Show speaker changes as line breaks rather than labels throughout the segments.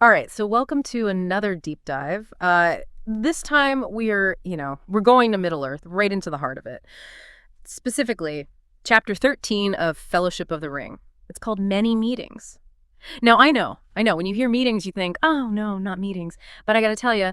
All right, so welcome to another deep dive. This time we're going to Middle-earth, right into the heart of it. Specifically, chapter 13 of Fellowship of the Ring. It's called Many Meetings. Now, I know, when you hear meetings, you think, oh, no, not meetings. But I got to tell you,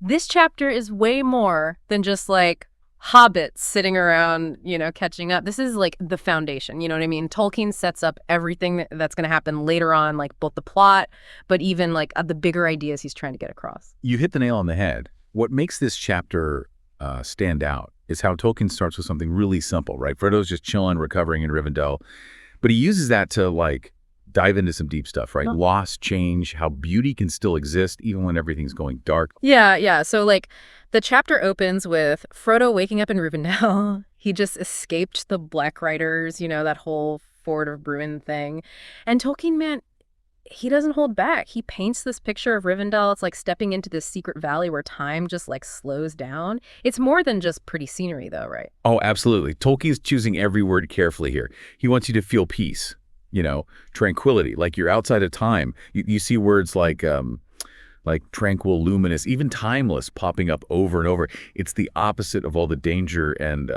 this chapter is way more than just like hobbits sitting around, catching up. This is like the foundation, you know what I mean? Tolkien sets up everything that's going to happen later on, like both the plot, but even like the bigger ideas he's trying to get across.
You hit the nail on the head. What makes this chapter stand out is how Tolkien starts with something really simple, right? Frodo's just chilling, recovering in Rivendell, but he uses that to like dive into some deep stuff, right? Loss, change, how beauty can still exist even when everything's going dark.
Yeah. So like the chapter opens with Frodo waking up in Rivendell. He just escaped the Black Riders, that whole Ford of Bruin thing. And Tolkien, man, he doesn't hold back. He paints this picture of Rivendell. It's like stepping into this secret valley where time just like slows down. It's more than just pretty scenery though, right?
Oh, absolutely. Tolkien's choosing every word carefully here. He wants you to feel peace. Tranquility, like you're outside of time. You see words like tranquil, luminous, even timeless popping up over and over. It's the opposite of all the danger and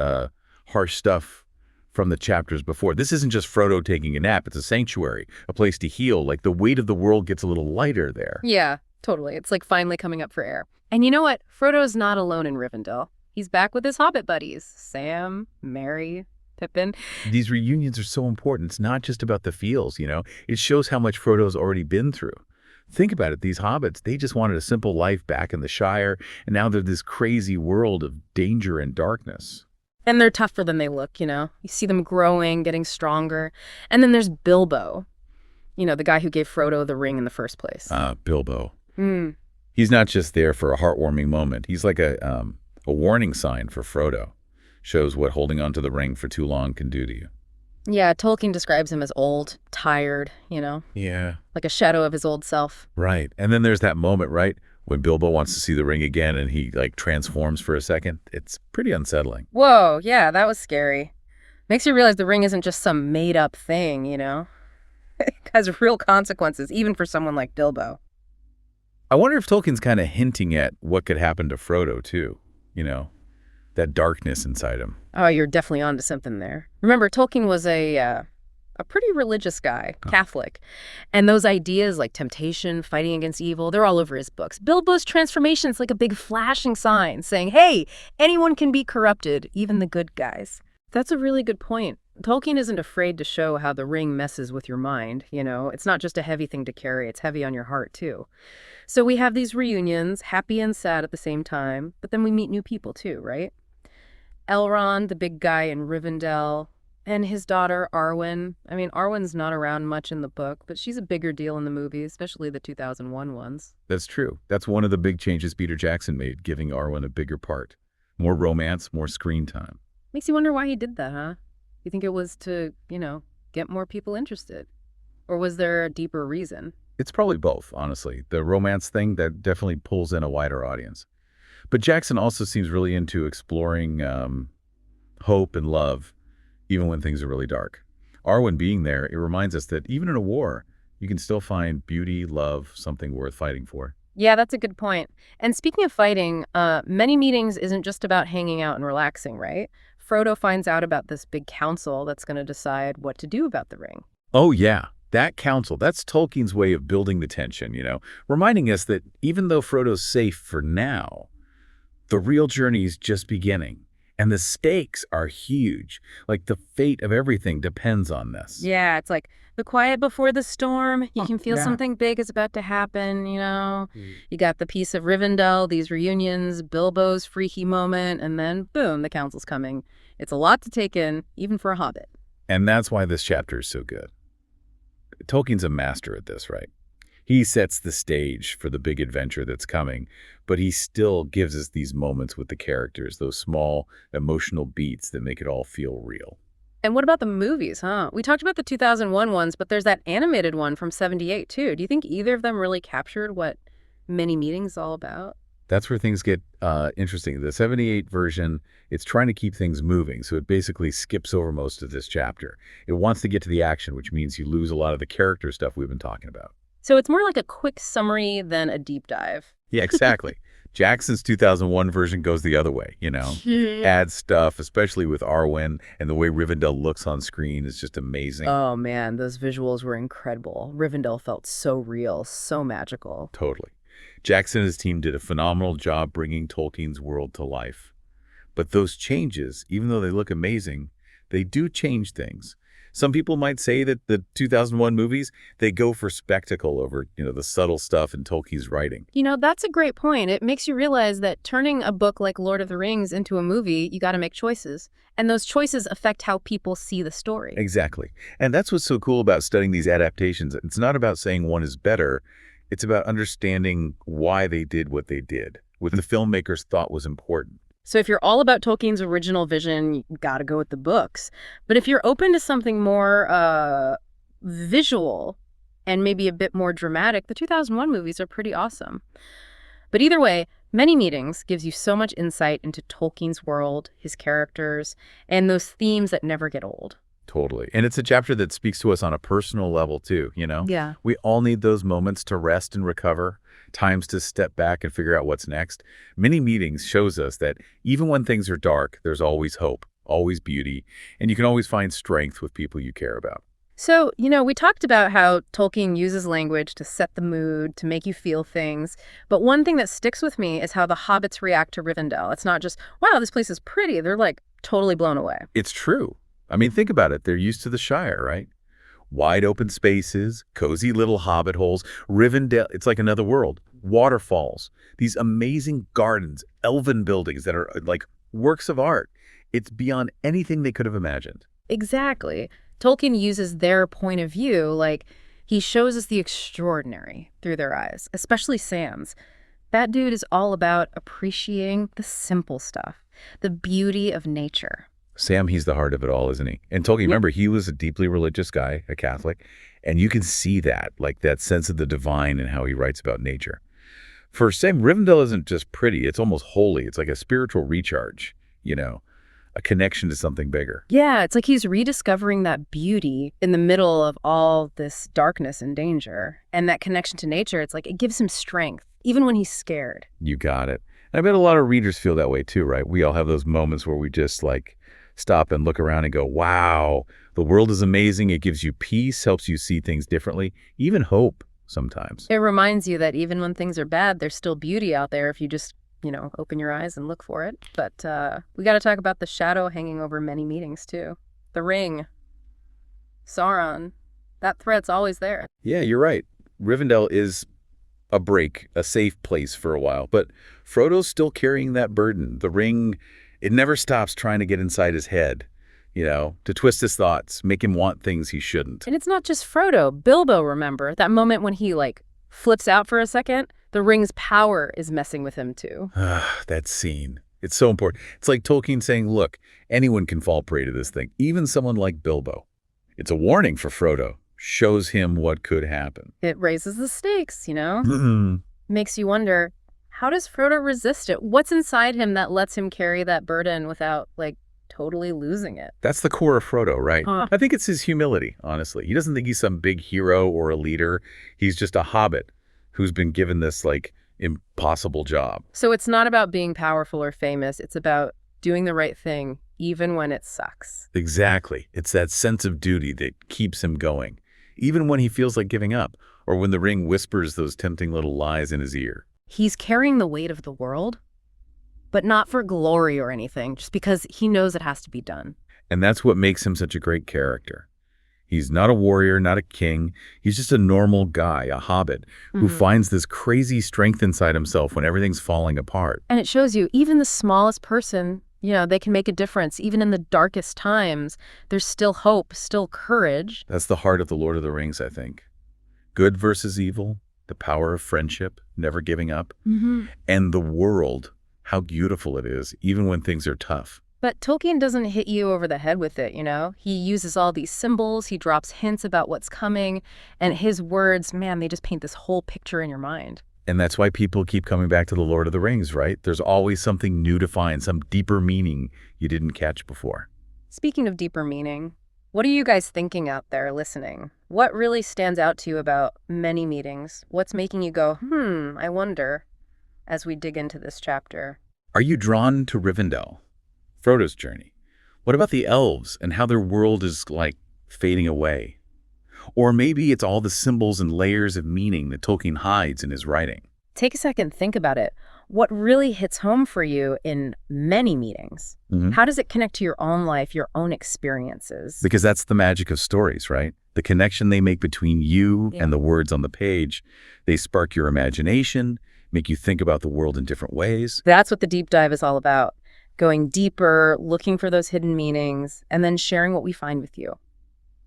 harsh stuff from the chapters before. This isn't just Frodo taking a nap. It's a sanctuary, a place to heal. Like the weight of the world gets a little lighter there.
Yeah, totally. It's like finally coming up for air. And you know what? Frodo's not alone in Rivendell. He's back with his Hobbit buddies, Sam, Merry, Pippin.
These reunions are so important. It's not just about the feels, It shows how much Frodo's already been through. Think about it. These hobbits, they just wanted a simple life back in the Shire, and now they're this crazy world of danger and darkness.
And they're tougher than they look, You see them growing, getting stronger. And then there's Bilbo, the guy who gave Frodo the ring in the first place.
Bilbo. He's not just there for a heartwarming moment. He's like a warning sign for Frodo. Shows what holding onto the ring for too long can do to you.
Yeah, Tolkien describes him as old, tired,
Yeah.
Like a shadow of his old self.
Right. And then there's that moment, right, when Bilbo wants to see the ring again and he like transforms for a second. It's pretty unsettling.
Whoa, yeah, that was scary. Makes you realize the ring isn't just some made-up thing, It has real consequences, even for someone like Bilbo.
I wonder if Tolkien's kind of hinting at what could happen to Frodo, too, that darkness inside him.
Oh, you're definitely onto something there. Remember, Tolkien was a pretty religious guy, Catholic. And those ideas like temptation, fighting against evil, they're all over his books. Bilbo's transformation is like a big flashing sign saying, hey, anyone can be corrupted, even the good guys. That's a really good point. Tolkien isn't afraid to show how the ring messes with your mind, It's not just a heavy thing to carry, it's heavy on your heart, too. So we have these reunions, happy and sad at the same time, but then we meet new people, too, right? Elrond, the big guy in Rivendell, and his daughter, Arwen. I mean, Arwen's not around much in the book, but she's a bigger deal in the movies, especially the 2001 ones.
That's true. That's one of the big changes Peter Jackson made, giving Arwen a bigger part. More romance, more screen time.
Makes you wonder why he did that, huh? You think it was to, get more people interested? Or was there a deeper reason?
It's probably both, honestly. The romance thing, that definitely pulls in a wider audience. But Jackson also seems really into exploring hope and love, even when things are really dark. Arwen being there, it reminds us that even in a war, you can still find beauty, love, something worth fighting for.
Yeah, that's a good point. And speaking of fighting, Many Meetings isn't just about hanging out and relaxing, right? Frodo finds out about this big council that's going to decide what to do about the ring.
Oh, yeah. That council, that's Tolkien's way of building the tension, reminding us that even though Frodo's safe for now, the real journey is just beginning, and the stakes are huge. Like the fate of everything depends on this.
Yeah, it's like the quiet before the storm. You can feel something big is about to happen, You got the peace of Rivendell, these reunions, Bilbo's freaky moment, and then boom, the council's coming. It's a lot to take in, even for a hobbit.
And that's why this chapter is so good. Tolkien's a master at this, right? He sets the stage for the big adventure that's coming, but he still gives us these moments with the characters, those small emotional beats that make it all feel real.
And what about the movies, huh? We talked about the 2001 ones, but there's that animated one from '78 too. Do you think either of them really captured what Many Meetings is all about?
That's where things get interesting. The 78 version, it's trying to keep things moving, so it basically skips over most of this chapter. It wants to get to the action, which means you lose a lot of the character stuff we've been talking about.
So it's more like a quick summary than a deep dive.
Yeah, exactly. Jackson's 2001 version goes the other way, Adds stuff, especially with Arwen, and the way Rivendell looks on screen is just amazing.
Oh man, those visuals were incredible. Rivendell felt so real, so magical.
Totally. Jackson and his team did a phenomenal job bringing Tolkien's world to life. But those changes, even though they look amazing, they do change things. Some people might say that the 2001 movies, they go for spectacle over, the subtle stuff in Tolkien's writing.
That's a great point. It makes you realize that turning a book like Lord of the Rings into a movie, you got to make choices. And those choices affect how people see the story.
Exactly. And that's what's so cool about studying these adaptations. It's not about saying one is better. It's about understanding why they did what they did, what the filmmakers thought was important.
So if you're all about Tolkien's original vision, you got to go with the books. But if you're open to something more visual and maybe a bit more dramatic, the 2001 movies are pretty awesome. But either way, Many Meetings gives you so much insight into Tolkien's world, his characters, and those themes that never get old.
Totally. And it's a chapter that speaks to us on a personal level, too,
Yeah.
We all need those moments to rest and recover, times to step back and figure out what's next. Many Meetings shows us that even when things are dark, there's always hope, always beauty, and you can always find strength with people you care about.
So, we talked about how Tolkien uses language to set the mood, to make you feel things. But one thing that sticks with me is how the hobbits react to Rivendell. It's not just, wow, this place is pretty. They're like totally blown away.
It's true. I mean, think about it. They're used to the Shire, right? Wide open spaces, cozy little hobbit holes. Rivendell, it's like another world. Waterfalls, these amazing gardens, elven buildings that are like works of art. It's beyond anything they could have imagined.
Exactly. Tolkien uses their point of view, like he shows us the extraordinary through their eyes, especially Sam's. That dude is all about appreciating the simple stuff, the beauty of nature.
Sam, he's the heart of it all, isn't he? And Tolkien, remember, he was a deeply religious guy, a Catholic, and you can see that, like that sense of the divine in how he writes about nature. For Sam, Rivendell isn't just pretty, it's almost holy. It's like a spiritual recharge, a connection to something bigger.
Yeah, it's like he's rediscovering that beauty in the middle of all this darkness and danger. And that connection to nature, it's like it gives him strength, even when he's scared.
You got it. And I bet a lot of readers feel that way too, right? We all have those moments where we just stop and look around and go, wow, the world is amazing. It gives you peace, helps you see things differently, even hope sometimes.
It reminds you that even when things are bad, there's still beauty out there if you just, open your eyes and look for it. But we got to talk about the shadow hanging over Many Meetings too. The ring. Sauron. That threat's always there.
Yeah, you're right. Rivendell is a break, a safe place for a while. But Frodo's still carrying that burden. The ring, it never stops trying to get inside his head, to twist his thoughts, make him want things he shouldn't.
And it's not just Frodo. Bilbo, remember? That moment when he, flips out for a second? The ring's power is messing with him, too.
That scene. It's so important. It's like Tolkien saying, look, anyone can fall prey to this thing, even someone like Bilbo. It's a warning for Frodo. Shows him what could happen.
It raises the stakes, Makes you wonder, how does Frodo resist it? What's inside him that lets him carry that burden without, totally losing it?
That's the core of Frodo, right? I think it's his humility, honestly. He doesn't think he's some big hero or a leader. He's just a hobbit who's been given this, impossible job.
So it's not about being powerful or famous. It's about doing the right thing, even when it sucks.
Exactly. It's that sense of duty that keeps him going, even when he feels like giving up, or when the ring whispers those tempting little lies in his ear.
He's carrying the weight of the world, but not for glory or anything, just because he knows it has to be done.
And that's what makes him such a great character. He's not a warrior, not a king. He's just a normal guy, a hobbit, who finds this crazy strength inside himself when everything's falling apart.
And it shows you, even the smallest person, they can make a difference. Even in the darkest times, there's still hope, still courage.
That's the heart of the Lord of the Rings, I think. Good versus evil, the power of friendship, never giving up, and the world, how beautiful it is, even when things are tough.
But Tolkien doesn't hit you over the head with it, He uses all these symbols, he drops hints about what's coming, and his words, man, they just paint this whole picture in your mind.
And that's why people keep coming back to The Lord of the Rings, right? There's always something new to find, some deeper meaning you didn't catch before.
Speaking of deeper meaning, what are you guys thinking out there listening? What really stands out to you about many meetings? What's making you go, I wonder, as we dig into this chapter?
Are you drawn to Rivendell, Frodo's journey? What about the elves and how their world is, like, fading away? Or maybe it's all the symbols and layers of meaning that Tolkien hides in his writing.
Take a second, think about it. What really hits home for you in many meetings? How does it connect to your own life, your own experiences?
Because that's the magic of stories, right? The connection they make between you and the words on the page. They spark your imagination, make you think about the world in different ways.
That's what the deep dive is all about. Going deeper, looking for those hidden meanings, and then sharing what we find with you.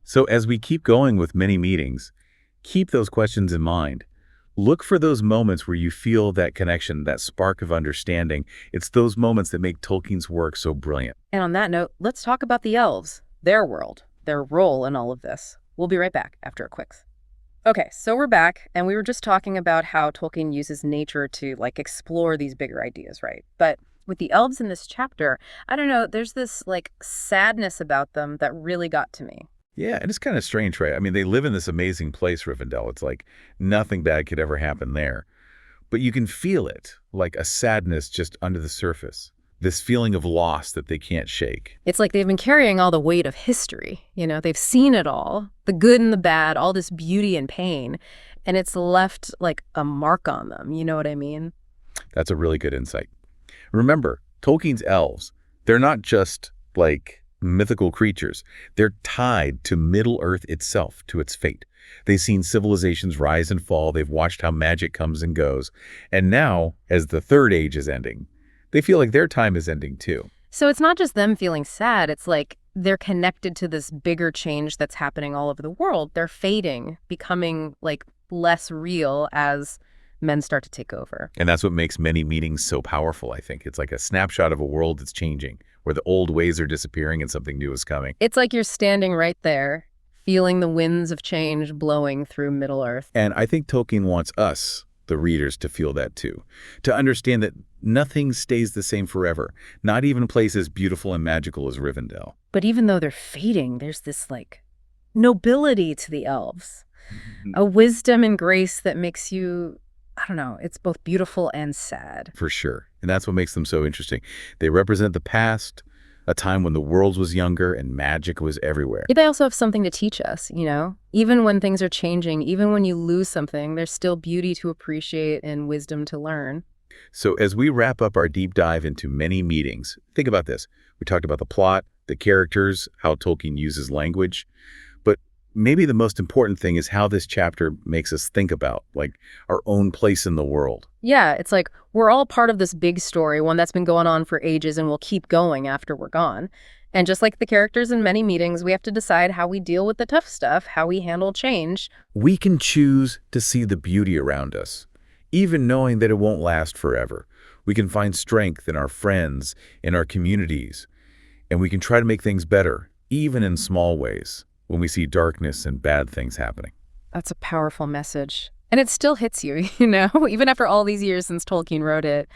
So as we keep going with many meetings, keep those questions in mind. Look for those moments where you feel that connection, that spark of understanding. It's those moments that make Tolkien's work so brilliant.
And on that note, let's talk about the elves, their world, their role in all of this. We'll be right back after a quick. Okay, so we're back, and we were just talking about how Tolkien uses nature to, explore these bigger ideas, right? But with the elves in this chapter, I don't know, there's this, sadness about them that really got to me.
Yeah, and it's kind of strange, right? I mean, they live in this amazing place, Rivendell. It's like nothing bad could ever happen there. But you can feel it, like a sadness just under the surface. This feeling of loss that they can't shake.
It's like they've been carrying all the weight of history. They've seen it all, the good and the bad, all this beauty and pain, and it's left like a mark on them. You know what I mean?
That's a really good insight. Remember, Tolkien's elves, they're not just mythical creatures. They're tied to Middle-earth itself, to its fate. They've seen civilizations rise and fall. They've watched how magic comes and goes. And now, as the Third Age is ending, they feel like their time is ending too.
So it's not just them feeling sad. It's like they're connected to this bigger change that's happening all over the world. They're fading, becoming less real as men start to take over.
And that's what makes many meetings so powerful, I think. It's like a snapshot of a world that's changing, where the old ways are disappearing and something new is coming.
It's like you're standing right there, feeling the winds of change blowing through Middle-earth.
And I think Tolkien wants us, the readers, to feel that too. To understand that nothing stays the same forever, not even a place as beautiful and magical as Rivendell.
But even though they're fading, there's this nobility to the elves, a wisdom and grace that makes you, I don't know, it's both beautiful and sad.
For sure. And that's what makes them so interesting. They represent the past, a time when the world was younger and magic was everywhere.
They also have something to teach us, Even when things are changing, even when you lose something, there's still beauty to appreciate and wisdom to learn.
So as we wrap up our deep dive into many meetings, think about this. We talked about the plot, the characters, how Tolkien uses language. But maybe the most important thing is how this chapter makes us think about, our own place in the world.
Yeah, it's like we're all part of this big story, one that's been going on for ages and will keep going after we're gone. And just like the characters in many meetings, we have to decide how we deal with the tough stuff, how we handle change.
We can choose to see the beauty around us, even knowing that it won't last forever. We can find strength in our friends, in our communities, and we can try to make things better, even in small ways, when we see darkness and bad things happening.
That's a powerful message. And it still hits you, even after all these years since Tolkien wrote it.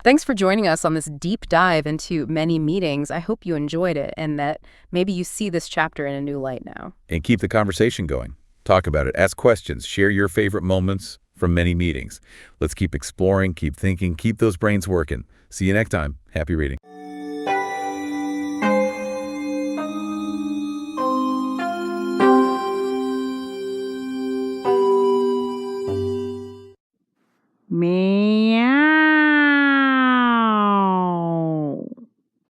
Thanks for joining us on this deep dive into many meetings. I hope you enjoyed it and that maybe you see this chapter in a new light now.
And keep the conversation going. Talk about it. Ask questions. Share your favorite moments from many meetings. Let's keep exploring, keep thinking, keep those brains working. See you next time. Happy reading.
Me